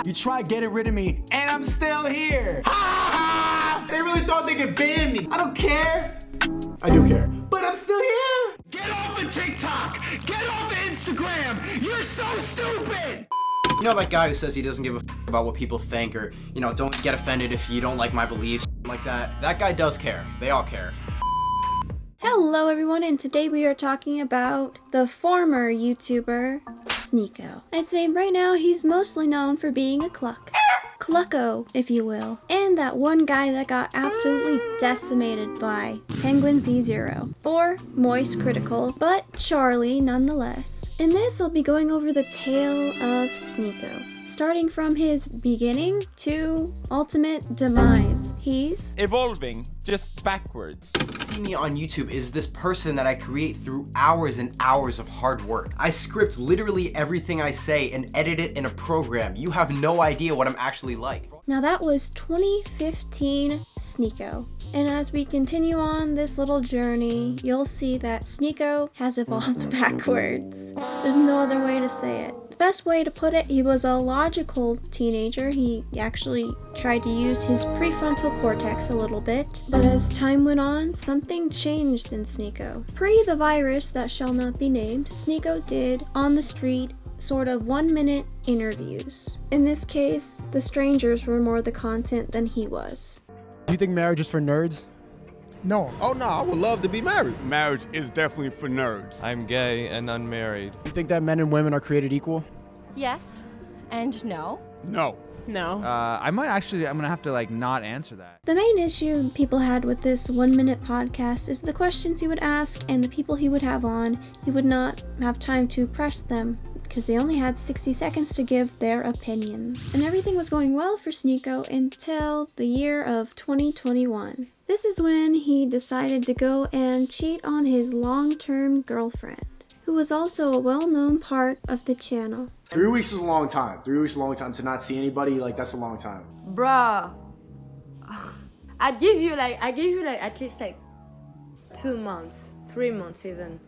You tried getting rid of me, and I'm still here. They really thought they could ban me. I don't care. I do care, but I'm still here. Get off of TikTok. Get off of Instagram. You're so stupid. You know that guy who says he doesn't give a about what people think, or, you know, don't get offended if you don't like my beliefs, like that. That guy does care. They all care. Hello everyone, and today we are talking about the former YouTuber, Sneako. I'd say right now he's mostly known for being a clucko, if you will. And that one guy that got absolutely decimated by Penguin Z0, or Moist Critical, but Charlie nonetheless. In this, I'll be going over the tale of Sneako, starting from his beginning to ultimate demise. He's evolving, just backwards. See me on YouTube is this person that I create through hours and hours of hard work. I script literally everything I say and edit it in a program. You have no idea what I'm actually like. Now that was 2015 Sneako. And as we continue on this little journey, you'll see that Sneako has evolved backwards. There's no other way to say it. The best way to put it, he was a logical teenager. He actually tried to use his prefrontal cortex a little bit. But as time went on, something changed in Sneako. Pre the virus that shall not be named, Sneako did on the street sort of 1-minute interviews. In this case, the strangers were more the content than he was. Do you think marriage is for nerds? No. Oh no, I would love to be married. Marriage is definitely for nerds. I'm gay and unmarried. Do you think that men and women are created equal? Yes and no. No. No. I'm gonna have to not answer that. The main issue people had with this 1-minute podcast is the questions he would ask and the people he would have on. He would not have time to press them because they only had 60 seconds to give their opinion. And everything was going well for Sneako until the year of 2021. This is when he decided to go and cheat on his long-term girlfriend, who was also a well-known part of the channel. 3 weeks is a long time. 3 weeks is a long time to not see anybody. That's a long time. Bruh, I give you at least 2 months, 3 months even.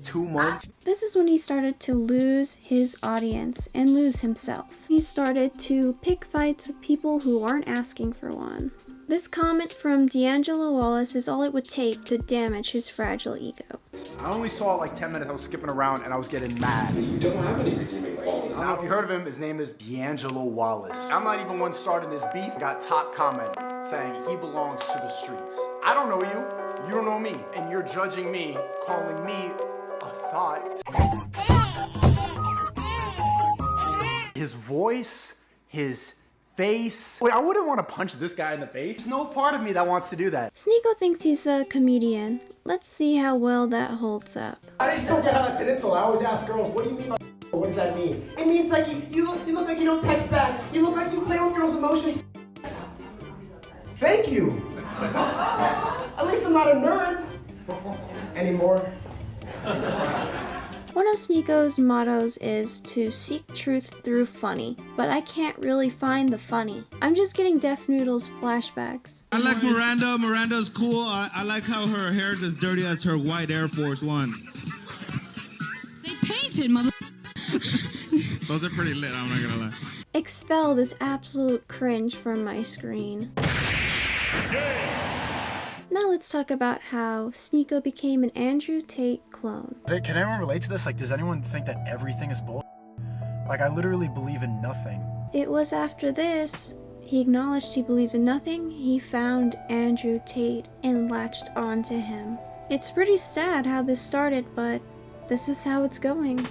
2 months? This is when he started to lose his audience and lose himself. He started to pick fights with people who aren't asking for one. This comment from D'Angelo Wallace is all it would take to damage his fragile ego. I only saw 10 minutes. I was skipping around and I was getting mad. You don't have any redeeming qualities. I don't know if you heard of him. His name is D'Angelo Wallace. I'm not even one starting this beef. Got top comment saying he belongs to the streets. I don't know you. You don't know me. And you're judging me, calling me a thought. His voice, his face. Wait, I wouldn't want to punch this guy in the face. There's no part of me that wants to do that. Sneako thinks he's a comedian. Let's see how well that holds up. I just don't get how that's an insult. I always ask girls, what do you mean by what does that mean? It means you look like you don't text back. You look like you play with girls' emotions. Thank you. At least I'm not a nerd anymore. One of Sneako's mottos is to seek truth through funny, but I can't really find the funny. I'm just getting Deaf Noodle's flashbacks. I like Miranda. Miranda's cool. I like how her hair is as dirty as her white Air Force Ones. They painted, mother. Those are pretty lit, I'm not gonna lie. Expel this absolute cringe from my screen. Now let's talk about how Sneako became an Andrew Tate clone. Can anyone relate to this? Does anyone think that everything is bull? I literally believe in nothing. It was after this, he acknowledged he believed in nothing, he found Andrew Tate and latched onto him. It's pretty sad how this started, but this is how it's going.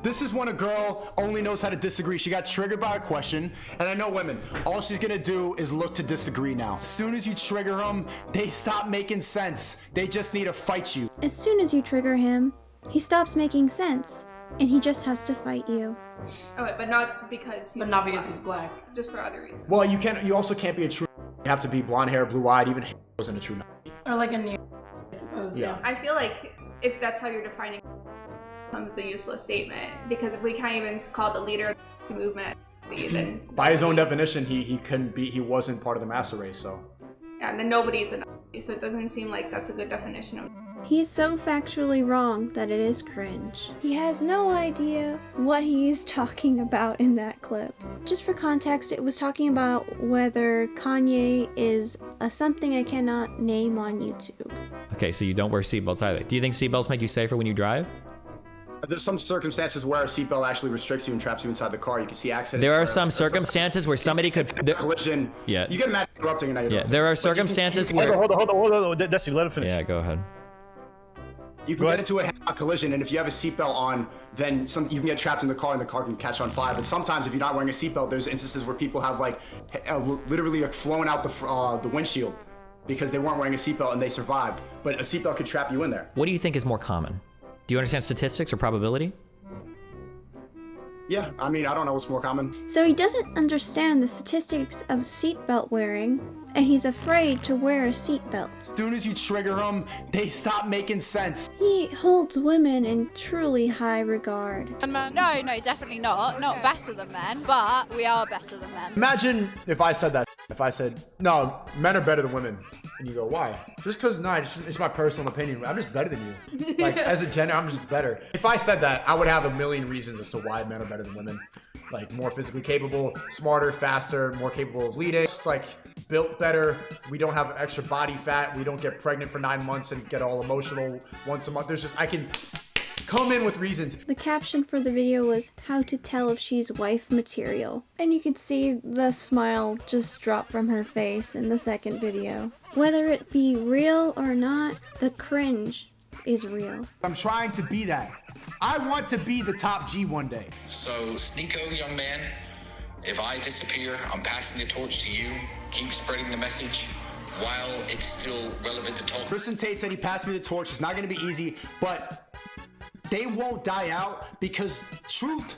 This is when a girl only knows how to disagree. She got triggered by a question, and I know women, all she's gonna do is look to disagree now. As soon as you trigger them, they stop making sense. They just need to fight you. As soon as you trigger him, he stops making sense, and he just has to fight you. Oh, wait, but not because he's black. Just for other reasons. Well, you also can't be a true. You have to be blonde hair, blue-eyed, even wasn't a true. Or like a new, I suppose. Yeah. I feel like if that's how you're defining, becomes a useless statement, because if we can't even call the leader of the movement, then by his own definition, he couldn't be. He wasn't part of the master race, so. Yeah, and then nobody's a Nazi, so it doesn't seem like that's a good definition of. He's so factually wrong that it is cringe. He has no idea what he's talking about in that clip. Just for context, it was talking about whether Kanye is something I cannot name on YouTube. Okay, so you don't wear seatbelts either. Do you think seatbelts make you safer when you drive? There's some circumstances where a seatbelt actually restricts you and traps you inside the car. You can see accidents. There are some circumstances where somebody could collision. Yeah. You get mad interrupting and now you Yeah, there are circumstances where. Hold on. Desi, let him finish. Yeah, go ahead. You can get into a collision, and if you have a seatbelt on, then you can get trapped in the car, and the car can catch on fire. But sometimes, if you're not wearing a seatbelt, there's instances where people have like literally like flown out the windshield because they weren't wearing a seatbelt and they survived. But a seatbelt could trap you in there. What do you think is more common? Do you understand statistics or probability? Yeah, I mean, I don't know what's more common. So he doesn't understand the statistics of seatbelt wearing, and he's afraid to wear a seatbelt. As soon as you trigger them, they stop making sense. He holds women in truly high regard. No, definitely not. Not better than men, but we are better than men. Imagine if I said that. If I said, no, men are better than women. And you go, why? Just because, no, it's my personal opinion. I'm just better than you. Like, as a gender, I'm just better. If I said that, I would have a million reasons as to why men are better than women. Like, more physically capable, smarter, faster, more capable of leading. Like, built better. We don't have extra body fat. We don't get pregnant for 9 months and get all emotional once a month. I can come in with reasons. The caption for the video was, how to tell if she's wife material. And you could see the smile just drop from her face in the second video. Whether it be real or not, the cringe is real. I'm trying to be that. I want to be the top G one day. So, Sneako, young man, if I disappear, I'm passing the torch to you. Keep spreading the message while it's still relevant to talk. Kristen Tate said he passed me the torch. It's not going to be easy, but they won't die out because truth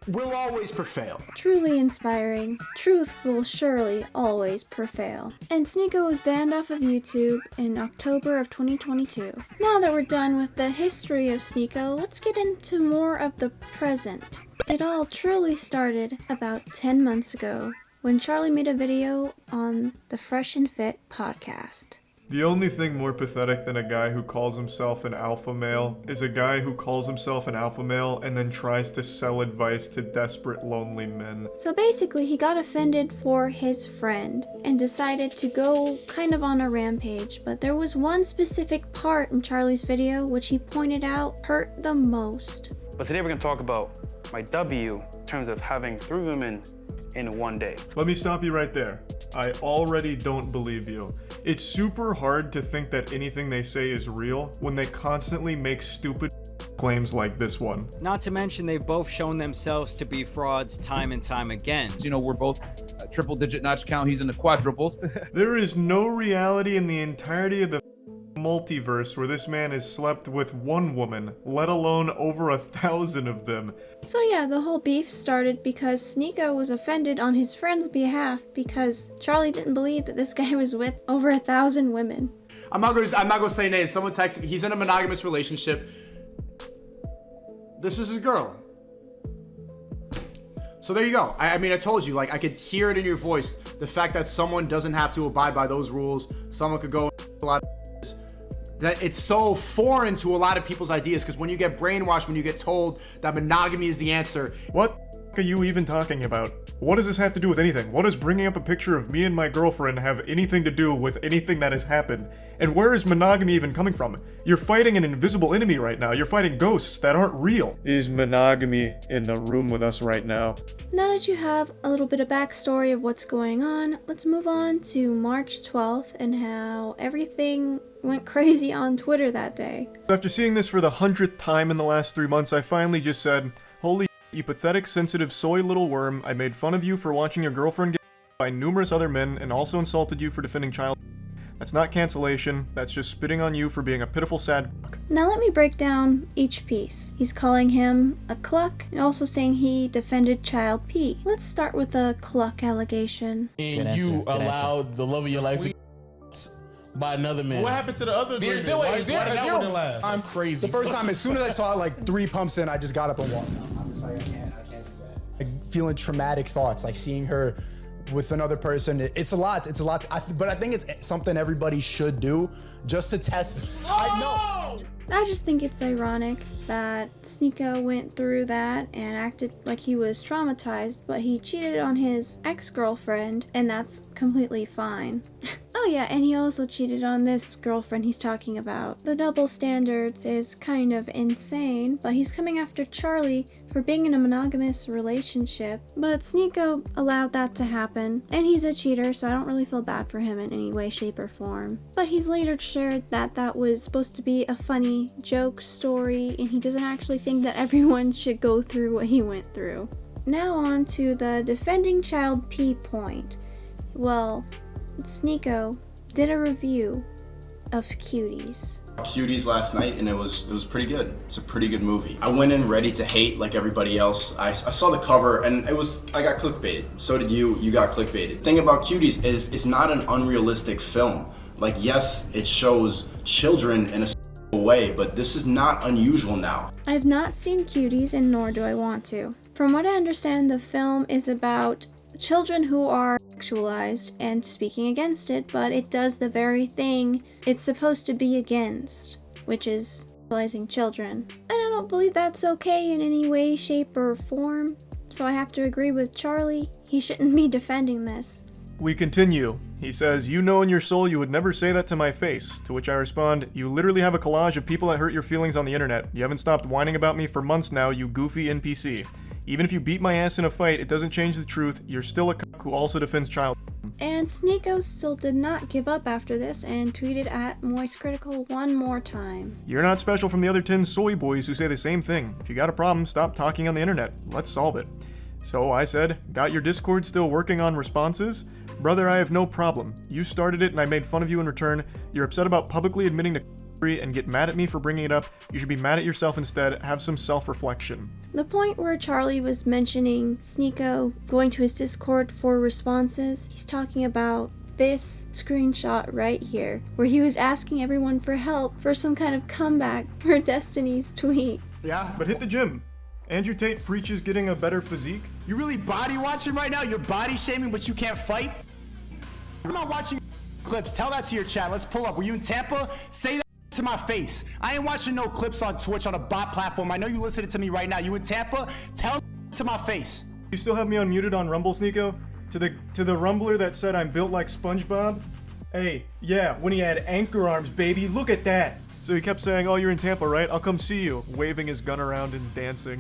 will always prevail. Truly inspiring. Truth will surely always prevail. And Sneako was banned off of YouTube in October of 2022. Now that we're done with the history of Sneako, let's get into more of the present. It all truly started about 10 months ago when Charlie made a video on the Fresh and Fit podcast. The only thing more pathetic than a guy who calls himself an alpha male is a guy who calls himself an alpha male and then tries to sell advice to desperate, lonely men. So basically, he got offended for his friend and decided to go kind of on a rampage, but there was one specific part in Charlie's video which he pointed out hurt the most. But today we're gonna talk about my W in terms of having 3 women in one day. Let me stop you right there. I already don't believe you. It's super hard to think that anything they say is real when they constantly make stupid claims like this one. Not to mention they've both shown themselves to be frauds time and time again. You know, we're both a triple-digit notch count. He's in the quadruples. There is no reality in the entirety of the multiverse where this man has slept with one woman, let alone over 1,000 of them. So yeah, the whole beef started because Sneako was offended on his friend's behalf because Charlie didn't believe that this guy was with over 1,000 women. I'm not gonna say names. Someone texted me. He's in a monogamous relationship. This is his girl. So there you go. I mean, I told you, like, I could hear it in your voice. The fact that someone doesn't have to abide by those rules. Someone could go a lot of that it's so foreign to a lot of people's ideas, because when you get brainwashed, when you get told that monogamy is the answer. What are you even talking about? What does this have to do with anything? What does bringing up a picture of me and my girlfriend have anything to do with anything that has happened? And where is monogamy even coming from? You're fighting an invisible enemy right now. You're fighting ghosts that aren't real. Is monogamy in the room with us right now? Now that you have a little bit of backstory of what's going on, let's move on to March 12th and how everything went crazy on Twitter that day. After seeing this for the 100th time in the last 3 months, I finally just said, holy you pathetic, sensitive, soy little worm. I made fun of you for watching your girlfriend get by numerous other men and also insulted you for defending child. That's not cancellation, that's just spitting on you for being a pitiful sad fuck. Now let me break down each piece. He's calling him a cluck and also saying he defended child P. Let's start with the cluck allegation. And you allowed the love of your life to by another man. What happened to the other Is women? there- is there- Why did that is one there- last? I'm crazy. The first time, as soon as I saw like 3 pumps in, I just got up and walked out. I'm just like, I can't do that. Like, feeling traumatic thoughts, like seeing her with another person. It's a lot. It's a lot. But I think it's something everybody should do just to test. I know. I just think it's ironic that Sneako went through that and acted like he was traumatized, but he cheated on his ex-girlfriend, and that's completely fine. Oh yeah, and he also cheated on this girlfriend he's talking about. The double standards is kind of insane, but he's coming after Charlie for being in a monogamous relationship. But Sneako allowed that to happen, and he's a cheater, so I don't really feel bad for him in any way, shape, or form. But he's later shared that that was supposed to be a funny joke story, and he doesn't actually think that everyone should go through what he went through. Now on to the defending child P point. Well, Sneako did a review of Cuties. Cuties last night, and it was pretty good. It's a pretty good movie. I went in ready to hate like everybody else. I saw the cover and I got clickbaited. So did you. You got clickbaited. The thing about Cuties is it's not an unrealistic film. Like, yes, it shows children in a way, but this is not unusual now. I've not seen Cuties, and nor do I want to. From what I understand, the film is about children who are sexualized and speaking against it, but it does the very thing it's supposed to be against, which is sexualizing children. And I don't believe that's okay in any way, shape, or form, so I have to agree with Charlie. He shouldn't be defending this. We continue. He says, "You know in your soul you would never say that to my face." To which I respond, "You literally have a collage of people that hurt your feelings on the internet. You haven't stopped whining about me for months now, you goofy NPC. Even if you beat my ass in a fight, it doesn't change the truth. You're still a cuck who also defends child." And Sneako still did not give up after this and tweeted at Moist Critical one more time. "You're not special from the other 10 soy boys who say the same thing. If you got a problem, stop talking on the internet. Let's solve it." So I said, "Got your Discord still working on responses? Brother, I have no problem. You started it and I made fun of you in return. You're upset about publicly admitting to and get mad at me for bringing it up. You should be mad at yourself instead. Have some self-reflection." The point where Charlie was mentioning Sneako going to his Discord for responses, he's talking about this screenshot right here, where he was asking everyone for help for some kind of comeback for Destiny's tweet. "Yeah, but hit the gym. Andrew Tate preaches getting a better physique." You really body watching right now? You're body shaming, but you can't fight? I'm not watching clips. Tell that to your chat. Let's pull up. Were you in Tampa? Say that to my face. I ain't watching no clips on Twitch on a bot platform. I know you listening to me right now. You in Tampa? Tell to my face. You still have me unmuted on Rumble, Sneako? To the Rumbler that said I'm built like SpongeBob? Hey, yeah, when he had anchor arms, baby, look at that. So he kept saying, "Oh, you're in Tampa, right? I'll come see you," waving his gun around and dancing.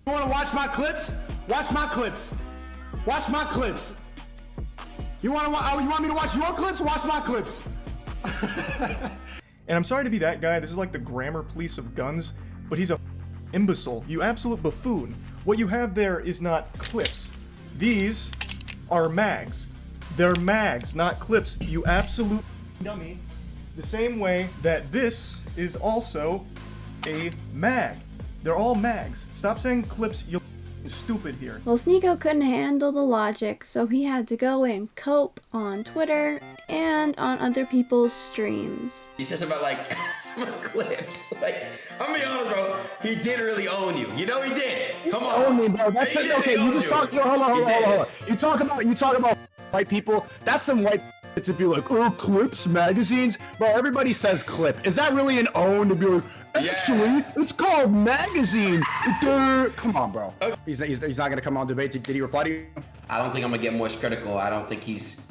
You wanna watch my clips? Watch my clips. Watch my clips. You want me to watch your clips? Watch my clips. And I'm sorry to be that guy, this is like the grammar police of guns, but he's a imbecile. You absolute buffoon. What you have there is not clips. These are mags. They're mags, not clips, you absolute dummy. The same way that this is also a mag. They're all mags. Stop saying clips, you're stupid here. Well, Sneako couldn't handle the logic, so he had to go and cope on Twitter and on other people's streams. He says about like some clips. Like, I'm gonna be honest, bro. He did really own you. You know he did. Come on. Own me, bro. That's it. Okay, you just talk. Hold on. You talk about white people. That's some white to be like, oh, clips, magazines. Bro, everybody says clip. Is that really an own to be like, actually, it's called magazine. Come on, bro. He's not gonna come on debate. Did he reply to you? I don't think I'm gonna get Moist Critical. I don't think he's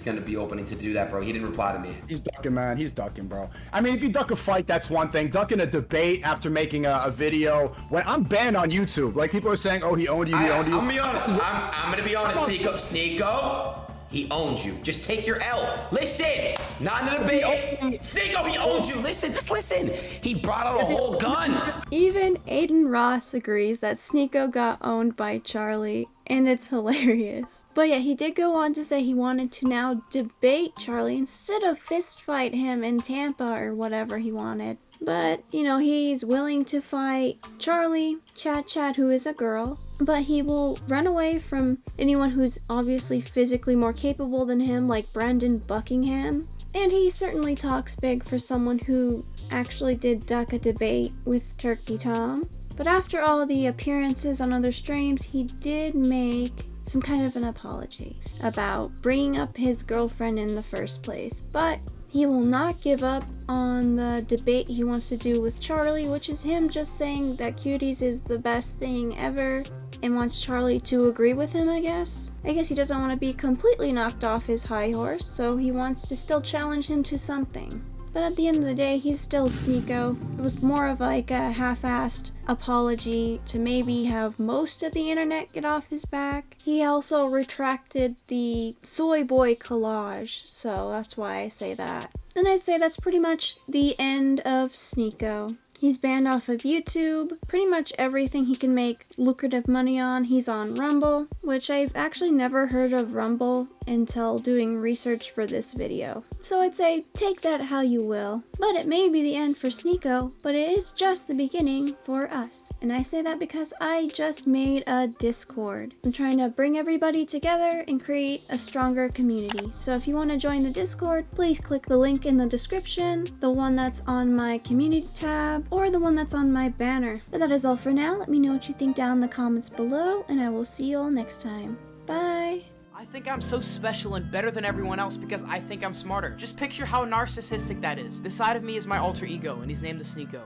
gonna be opening to do that, bro. He didn't reply to me. He's ducking, man. He's ducking, bro. I mean, if you duck a fight, that's one thing. Ducking a debate after making a video, when I'm banned on YouTube, like people are saying, oh, he owned you, he owned you. I'm gonna be honest. I'm gonna be honest, Sneako. He owns you. Just take your L. Listen, not in a debate. Sneako, he owns you. Listen, just listen. He brought out a whole gun. Even Aiden Ross agrees that Sneako got owned by Charlie, and it's hilarious. But yeah, he did go on to say he wanted to now debate Charlie instead of fist fight him in Tampa or whatever he wanted. But, you know, he's willing to fight Charlie, Chat, who is a girl, but he will run away from anyone who's obviously physically more capable than him, like Brandon Buckingham. And he certainly talks big for someone who actually did duck a debate with Turkey Tom. But after all the appearances on other streams, he did make some kind of an apology about bringing up his girlfriend in the first place. But He will not give up on the debate he wants to do with Charlie, which is him just saying that Cuties is the best thing ever and wants Charlie to agree with him, I guess. I guess he doesn't want to be completely knocked off his high horse, so he wants to still challenge him to something. But at the end of the day, he's still Sneako. It was more of like a half-assed apology to maybe have most of the internet get off his back. He also retracted the soy boy collage, so that's why I say that. And I'd say that's pretty much the end of Sneako. He's banned off of YouTube. Pretty much everything he can make lucrative money on, he's on Rumble, which I've actually never heard of Rumble until doing research for this video. So I'd say take that how you will. But it may be the end for Sneako, but it is just the beginning for us. And I say that because I just made a Discord. I'm trying to bring everybody together and create a stronger community. So if you want to join the Discord, please click the link in the description, the one that's on my community tab, or the one that's on my banner. But that is all for now. Let me know what you think down in the comments below, and I will see you all next time. Bye! I think I'm so special and better than everyone else because I think I'm smarter. Just picture how narcissistic that is. This side of me is my alter ego, and he's named the Sneako.